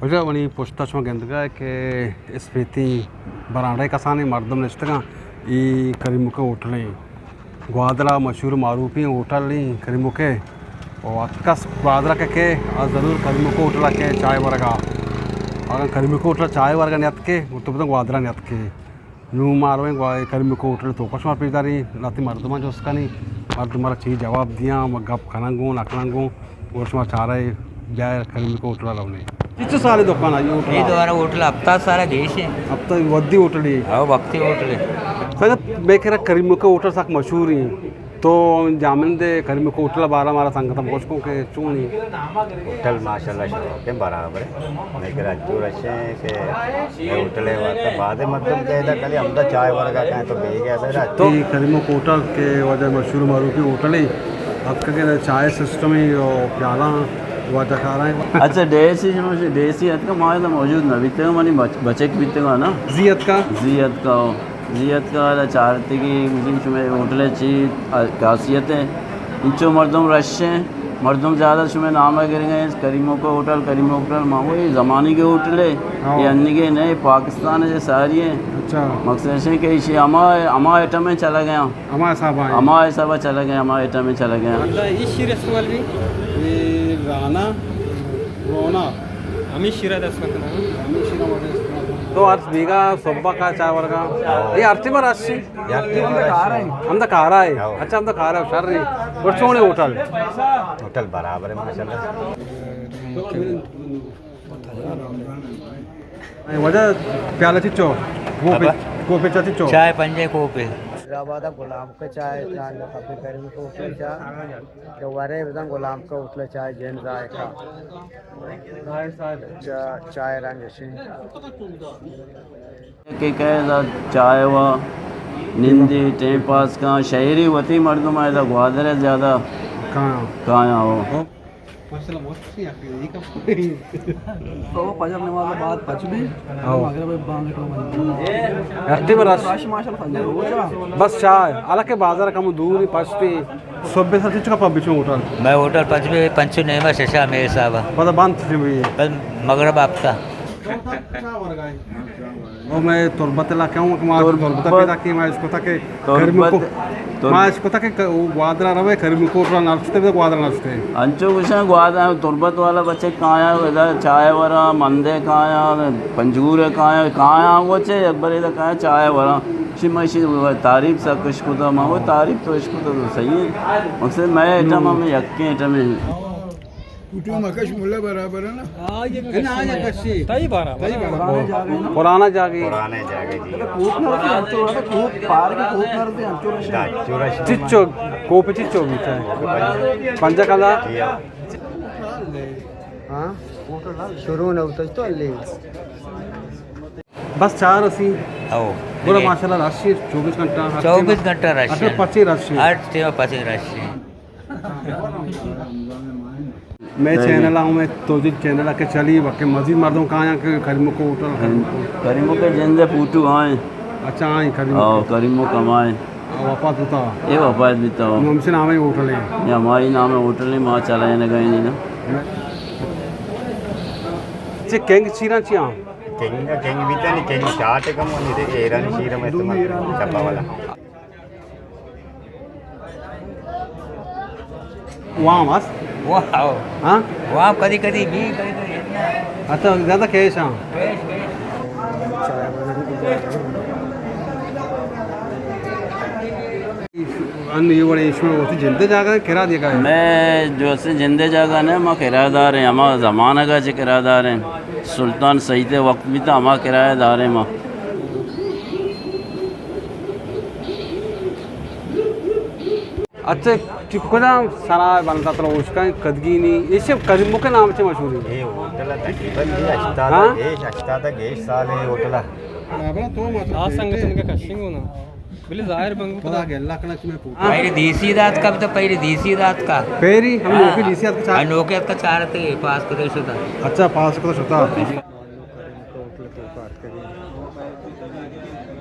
Hoca bani postaçma gendiga ke speti baraday kasani mardum nishtaga I karimuke hotel ग्वादरा मशहूर मारूफी hotel करीमुके और अक्कस ग्वादरा के ज़रूर करीमुको hotel के चाय वर्गा अगर करीमुको होटल चाय वर्गा नेत के तो ग्वादरा नेत के नू मारवे करीमुको होटल तो कश मार पीदारी नाती मर्दमा जो उसका नहीं मर्दमारा चीज़ जवाब दिया मैं गप खानांगू नकलांगू वर्ष में चाह रहे जाए करीमुको होटल लाउने कितने सारे दुकान आई होटल ये द्वारा होटल हफ्ता सारा घेश है अब तो वद्दी होटल ही हाँ वक्ती होटल है सर बेखेरा करीमुके होटल साक मशहूर ही तो जामिन दे करीमुके होटल बारा मारा संगता पोषकों के चूनी होटल माशाल्लाह के बराबर है लेकिन अजूर अच्छे के होटल है वाला बाद मतलब के इधर खाली हमदा चाय वर्गा कहें तो बेच गया मेरा तो करीमुके होटल के वजह मशहूर मारूफी होटल ही अब के चाय सिस्टम ही और प्याला वाटा खा रहे हैं अच्छा देसी हद का माल मौजूद ना बीते मानी बचे बीते ना जियत का चार की मुझे होटल चीज खासियत है इंचो मर्दम रश हैं मर्दम ज़्यादा शुमे नाम करेंगे करीमों का होटल मामू ये ज़माने के होटल है ये अन्य के नए पाकिस्तान है सारी हैं अच्छा मकसद है कि इसे अमा आइटम में चला गया अमा सब चला गया अमा आइटम में चला गया इस रेस्टोरेंट भी ये राना रोना हमें शिरा तो अर्थ बीगा सोब्बा का चाय वर्गा ये आरती में राशि हम तो खा रहा है अच्छा हम तो खा रहे हैं सर नहीं और सोने होटल बराबर है माशाल्लाह वजह प्याला चिच्चो वो पे चिच्चो चाय पंजे कोपे हैदराबाद गुलाम का चाय कभी करीम को उठले चाय वारे विधन गुलाम का उठले चाय जैन जायका चाय रंग के चाय व निंदी टाइम पास का शहरी वती मर्दम आया ग्वादर है ज़्यादा कहाँ हो तो पजर नमाज बाद पचबी बस चाय अलग के बाजार कम दूर पचती सब का पबिचो होटल मैं होटल पचबी पंचू नेमा शशा मेरे साहब पता बंद हुई बस मगरब आपका वो मैं तुरबत ला के हूँ तुरबत पैदा की मैं इसको तक मैं इसको तक ग्वादरा रवे करीमुको होटल नर्चते तो ग्वादरा नर्चते अंचो कुछ ग्वादरा तुरबत वाला बच्चे कहाँ चाय वरा मंदे कहाँ पंजूर कहाँ वो चे अकबर इधर कहाँ चाय वरा शिमशी तारीफ सा कुछ खुदा माँ वो तारीफ तो इसको तो सही है मकसद मैं आइटम में यक्के आइटम में कुटुम मकश मुल्ला बराबर है ना ये ना आज कशी तई पुराने जागे जी खूब पार के खूब करते हैं चिच्चो कोपे चिच्चो भी है पंजा काला हाँ शुरू न होता तो ले बस चार असी आओ पूरा माशाल्लाह राशि 24 घंटा रश है 25 राशि हर टेवा 25 रश है मैं चैनल हूँ मैं तो जी चैनल के चली वके मजीद मर्दों कहाँ यहाँ के करीमुको होटल करीमों के जिंदे पूटू आए अच्छा आए करीमों कमाए वापस होता ये वापस भी तो हमसे नाम है होटल है ये हमारी नाम है होटल में वहाँ चलाए ना गए नहीं ना चे केंग चीरा चिया केंग भी तो नहीं केंग चाट कम होनी थी ईरानी शीरा में इस्तेमाल डब्बा वाला वहाँ मस्त वाह हाँ वहाँ कभी कभी भी अच्छा ज़्यादा कैश हाँ अन्य ये बड़े इसमें होती जिंदे जाकर किराया दिया है मैं जो से जिंदे जगह ने हम किराएदार हैं हमारा ज़माना का जो किराएदार हैं सुल्तान सईद वक्त भी तो हमारा किराएदार हैं माँ अच्छा चिपकोना सारा बनता था उसका कदगी नहीं ये सब करीमों के नाम से मशहूर है ये होटल तकरीबन ये अश्ता गेश साल है होटल आ संगठन का कशिंग होना बोले जाहिर बंग पता गेला कनक में पूछा पहले देसी रात का तो पहले देसी रात का पेरी हम नोकी देसी रात का चार नोके का चार थे पास को देश होता अच्छा पास को होता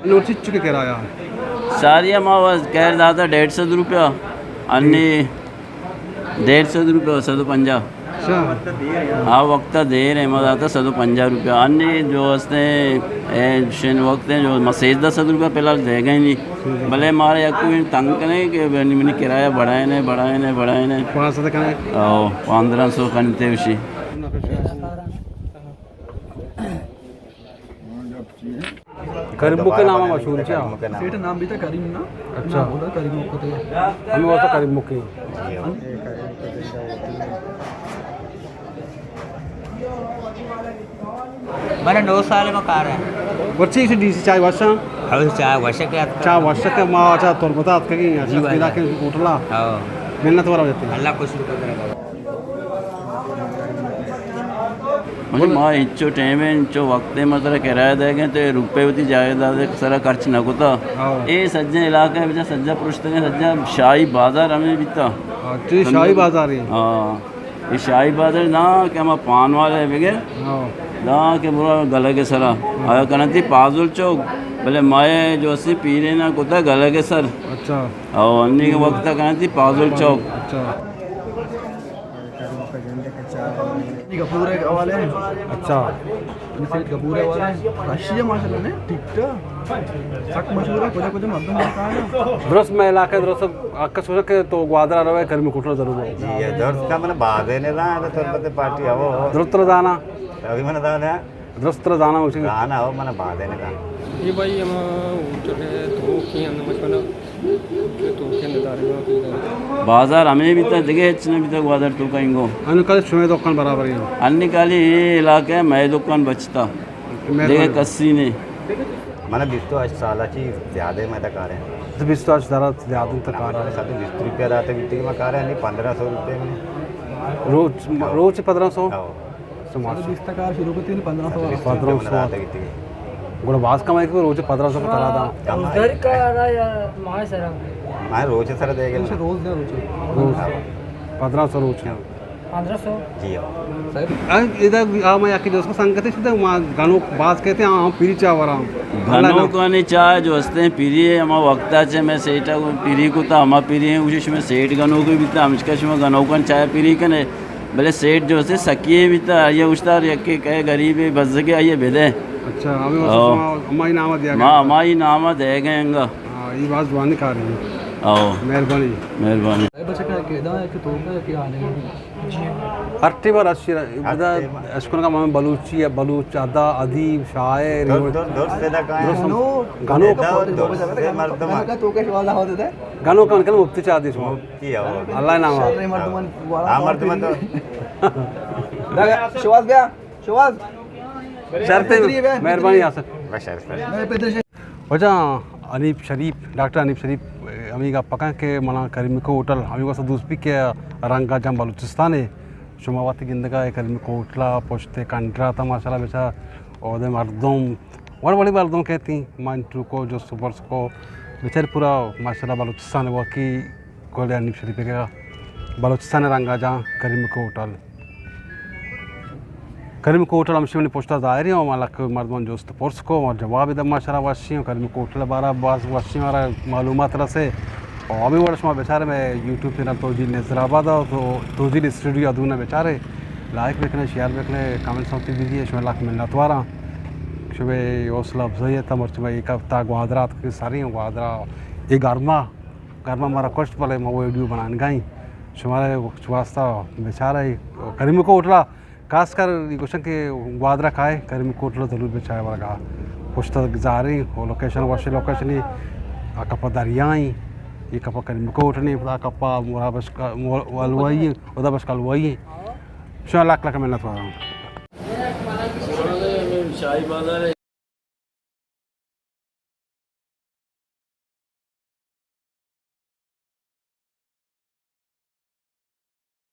नोट चुके किराया सारी हमारा कह रहा था 150 रुपया अन्य 150 रुपया 150 अच्छा आ वक्त देर है मजा आता 150 अन्य जो हंसते शेन वक्त है जो मसेज 10 पहला देगा ही नहीं भले मारे या कोई तंग करें कि मैंने किराया बढ़ाए ने 500 कने 1500 करते उसी करीम मुके नाम मशहूर क्या सेठ नाम भी था करीम ना अच्छा बोला करीम को तो हमें वो तो करीम मुके मैंने 9 साल में कार है बच्चे से डीसी चाय वर्षा अब चाहे वर्ष के चा वर्ष के माँ चा तोर बता के अच्छा बिना के उठला हाँ मिलना तो जाते हैं अल्लाह कुछ रुपये करेगा मुझे माँ इच्छो टाइम है इच्छो वक्त मतलब किराया देंगे तो रुपये होती जायदाद सारा खर्च न होता ये सज्जा इलाका है सज्जा पुरुष सज्जा शाही बाजार हमें बीता जी शाही बाजार है हाँ ये शाही बाजार ना क्या मैं पान वाले बगैर हाँ ना के बुरा गले के सरा आया करना थी पाजुल चौक भले माए जो सी पीने ना कुत्ता गले के सर अच्छा और अन्य के वक्त करना थी पाजुल चौक अच्छा कपूर वाले हैं अच्छा सेठ कपूर वाले हैं रशिया माशाल्लाह ने ठीक सक मशहूर है कुछ मर्दों का है दुरुस्त में इलाका दुरुस्त आका सोचा के तो ग्वादरा रवे घर में कुटना जरूर है जी ये दर्द का मैंने बाधे ने रहा है तो तुरपते पार्टी आओ दुरुस्त दाना अभी मैंने दाना दुरुस्त दाना उसी गाना हो मैंने बाधे ने रहा ये भाई हम उठे तो की हम मचना के तो के नदारे बाजार हमें भी तक जगह इतने भी तक बाजार तो कहेंगे अनुकल शुमे दुकान बराबर है अन्य काली ये इलाके है मैं दुकान बचता देखे कस्सी ने मैंने 20 साल ची ज़्यादा मैं तक आ रहे हैं 20 ज़्यादा तक आ रहा है 20 रुपये रहते बीते मैं आ रहे हैं 1500 रुपये में रोज 1500 20 तक आ शुरू करते 1500 1500 गुण बास कमाई को रोज 1500 का तरा था उधर का रहा या माय सर मैं रोज सर देगा रोज दे रोज रोज 1500 रोज के 1500 जी हाँ इधर मैं आके दोस्त संगत है सीधा वहाँ गानों बात कहते हैं हाँ पीरी चाह वरा घनों को नहीं चाहे जो हंसते हैं पीरी है हम वक्त चे मैं सेठ पीरी को था हम पीरी हैं उसी में सेठ गनों को भी था हम गनों को चाहे पीरी कने भले सेठ जो है सकिए भी था ये उस्तार यके कहे गरीब है बस के आइए भेदे अच्छा हमें नाम दिया माँ हमारी नाम दे गए ये बात जवानी खा रही है आओ मेहरबानी बच्चे का केदा है कि तो का क्या आने हट्टी बार अच्छी इधर अशकुन का मामला बलूची है बलूच अदा अदीब शायर गानों का तो के वाला होता है गानों का उनका मुफ्ती चाह दी अल्लाह नाम मर्दमन वाला शवाज भैया शवाज शर्ते मेहरबानी आसर मैं पेदर वजह अनीफ शरीफ डॉक्टर अनीफ शरीफ अमी का पका के मना करीम को होटल अमी को दूसरी के रंगा जम बलूचिस्तान है शुमावाती गिंदगा करीम को होटला पोछते कंट्रा था माशाल्लाह बेचा और मर्दों बड़ी बड़ी मर्दों कहती मानटू को जो सुपर्स को बेचारे पूरा माशाल्लाह बलूचिस्तान वो की गोले अनीफ शरीफ का बलूचिस्तान रंगा जहाँ करीम को होटल करीम को होटल हमसे मैंने पूछता जा रही हूँ मालक मर्दमान जोस्त पोर्स को और जवाब इधर माशाल्लाह वाशी हूँ करीम को होटल बारह बास वाशी हमारा मालूमात तरह से और अभी वर्ष में बेचारे मैं यूट्यूब चैनल तोजील नजराबाद तो तोजील स्टूडियो अदूना बेचारे लाइक देखने शेयर देखने कमेंट्स होती भी है इसमें लाख मिलना तुम्हारा सुबह हौसला अफजाई है तमर्च में एक हफ्ता ग्वादरात की सारी हूँ ग्वादरा ये गर्मा हमारा कष्ट पले मैं वो वीडियो बनाने गई हमारे वास्ता बेचारा करीम को होटला खासकर ये क्वेश्चन के ग्वादरा खाए करीम को होटल जरूर बेचाए वाला पुश्ता जा रही और लोकेशन वाशी लोकेशन ही कपा दरियाई ये कपा करीम को उठनी पता कपा मोरा बस का वलवाई उधर बस कल वही लाख लाख मिलना था शाही बाजार